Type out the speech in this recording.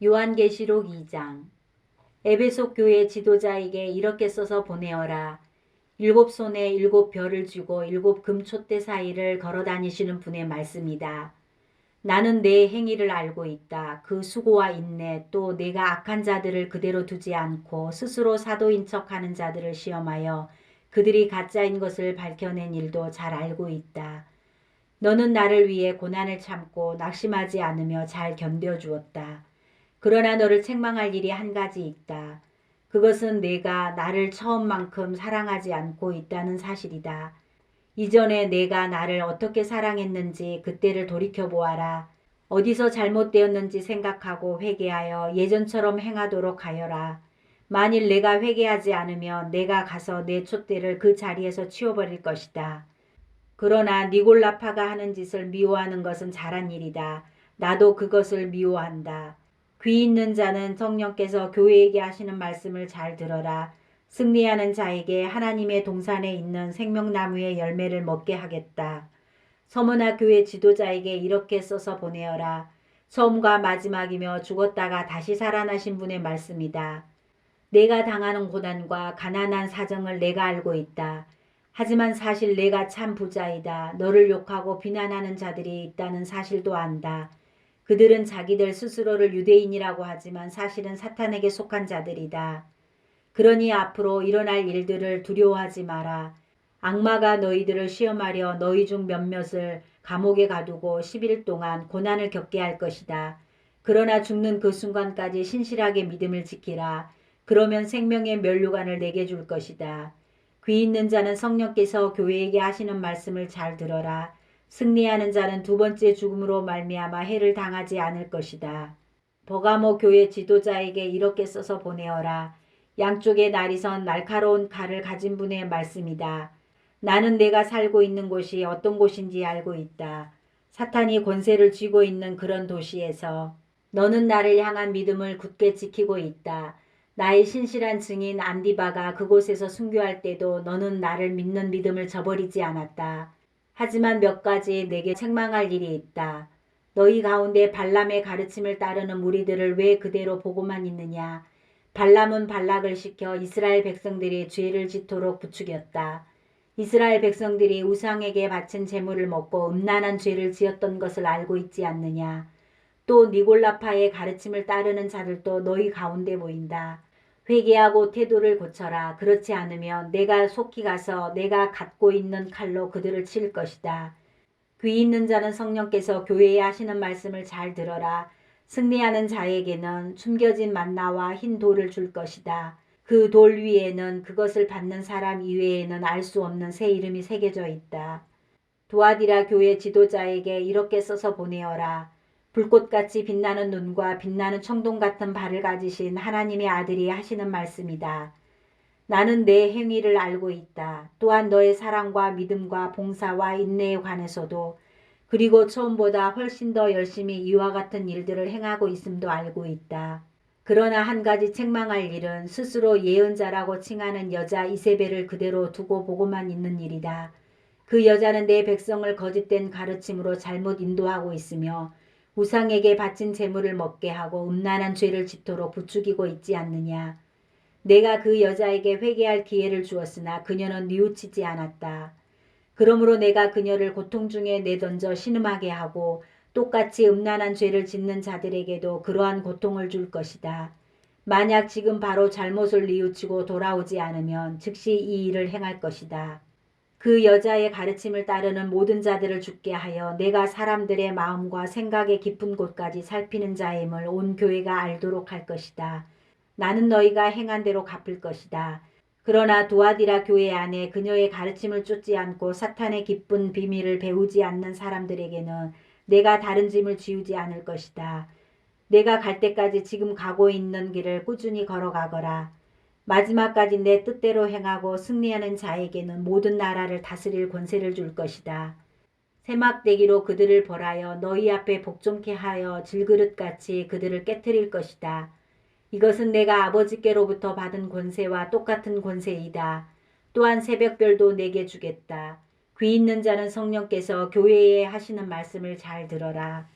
요한계시록 2장. 에베소 교회 지도자에게 이렇게 써서 보내어라. 일곱 손에 일곱 별을 쥐고 일곱 금촛대 사이를 걸어 다니시는 분의 말씀이다. 나는 내 행위를 알고 있다. 그 수고와 인내, 또 내가 악한 자들을 그대로 두지 않고 스스로 사도인 척하는 자들을 시험하여 그들이 가짜인 것을 밝혀낸 일도 잘 알고 있다. 너는 나를 위해 고난을 참고 낙심하지 않으며 잘 견뎌주었다. 그러나 너를 책망할 일이 한 가지 있다. 그것은 내가 나를 처음만큼 사랑하지 않고 있다는 사실이다. 이전에 내가 나를 어떻게 사랑했는지 그때를 돌이켜보아라. 어디서 잘못되었는지 생각하고 회개하여 예전처럼 행하도록 하여라. 만일 내가 회개하지 않으면 내가 가서 내 촛대를 그 자리에서 치워버릴 것이다. 그러나 니골라파가 하는 짓을 미워하는 것은 잘한 일이다. 나도 그것을 미워한다. 귀 있는 자는 성령께서 교회에게 하시는 말씀을 잘 들어라. 승리하는 자에게 하나님의 동산에 있는 생명나무의 열매를 먹게 하겠다. 서머나 교회 지도자에게 이렇게 써서 보내어라. 처음과 마지막이며 죽었다가 다시 살아나신 분의 말씀이다. 내가 당하는 고난과 가난한 사정을 내가 알고 있다. 하지만 사실 내가 참 부자이다. 너를 욕하고 비난하는 자들이 있다는 사실도 안다. 그들은 자기들 스스로를 유대인이라고 하지만 사실은 사탄에게 속한 자들이다. 그러니 앞으로 일어날 일들을 두려워하지 마라. 악마가 너희들을 시험하려 너희 중 몇몇을 감옥에 가두고 10일 동안 고난을 겪게 할 것이다. 그러나 죽는 그 순간까지 신실하게 믿음을 지키라. 그러면 생명의 면류관을 내게 줄 것이다. 귀 있는 자는 성령께서 교회에게 하시는 말씀을 잘 들어라. 승리하는 자는 두 번째 죽음으로 말미암아 해를 당하지 않을 것이다. 버가모 교회 지도자에게 이렇게 써서 보내어라. 양쪽에 날이 선 날카로운 칼을 가진 분의 말씀이다. 나는 내가 살고 있는 곳이 어떤 곳인지 알고 있다. 사탄이 권세를 쥐고 있는 그런 도시에서 너는 나를 향한 믿음을 굳게 지키고 있다. 나의 신실한 증인 안디바가 그곳에서 순교할 때도 너는 나를 믿는 믿음을 저버리지 않았다. 하지만 몇 가지 내게 책망할 일이 있다. 너희 가운데 발람의 가르침을 따르는 무리들을 왜 그대로 보고만 있느냐. 발람은 발락을 시켜 이스라엘 백성들이 죄를 짓도록 부추겼다. 이스라엘 백성들이 우상에게 바친 제물을 먹고 음란한 죄를 지었던 것을 알고 있지 않느냐. 또 니골라파의 가르침을 따르는 자들도 너희 가운데 보인다. 회개하고 태도를 고쳐라. 그렇지 않으면 내가 속히 가서 내가 갖고 있는 칼로 그들을 칠 것이다. 귀 있는 자는 성령께서 교회에 하시는 말씀을 잘 들어라. 승리하는 자에게는 숨겨진 만나와 흰 돌을 줄 것이다. 그 돌 위에는 그것을 받는 사람 이외에는 알 수 없는 새 이름이 새겨져 있다. 두아디라 교회 지도자에게 이렇게 써서 보내어라. 불꽃같이 빛나는 눈과 빛나는 청동 같은 발을 가지신 하나님의 아들이 하시는 말씀이다. 나는 내 행위를 알고 있다. 또한 너의 사랑과 믿음과 봉사와 인내에 관해서도 그리고 처음보다 훨씬 더 열심히 이와 같은 일들을 행하고 있음도 알고 있다. 그러나 한 가지 책망할 일은 스스로 예언자라고 칭하는 여자 이세벨을 그대로 두고 보고만 있는 일이다. 그 여자는 내 백성을 거짓된 가르침으로 잘못 인도하고 있으며 우상에게 바친 재물을 먹게 하고 음란한 죄를 짓도록 부추기고 있지 않느냐. 내가 그 여자에게 회개할 기회를 주었으나 그녀는 뉘우치지 않았다. 그러므로 내가 그녀를 고통 중에 내던져 신음하게 하고 똑같이 음란한 죄를 짓는 자들에게도 그러한 고통을 줄 것이다. 만약 지금 바로 잘못을 뉘우치고 돌아오지 않으면 즉시 이 일을 행할 것이다. 그 여자의 가르침을 따르는 모든 자들을 죽게 하여 내가 사람들의 마음과 생각의 깊은 곳까지 살피는 자임을 온 교회가 알도록 할 것이다. 나는 너희가 행한 대로 갚을 것이다. 그러나 두아디라 교회 안에 그녀의 가르침을 쫓지 않고 사탄의 기쁜 비밀을 배우지 않는 사람들에게는 내가 다른 짐을 지우지 않을 것이다. 내가 갈 때까지 지금 가고 있는 길을 꾸준히 걸어가거라. 마지막까지 내 뜻대로 행하고 승리하는 자에게는 모든 나라를 다스릴 권세를 줄 것이다. 세막대기로 그들을 벌하여 너희 앞에 복종케 하여 질그릇같이 그들을 깨뜨릴 것이다. 이것은 내가 아버지께로부터 받은 권세와 똑같은 권세이다. 또한 새벽별도 내게 주겠다. 귀 있는 자는 성령께서 교회에 하시는 말씀을 잘 들어라.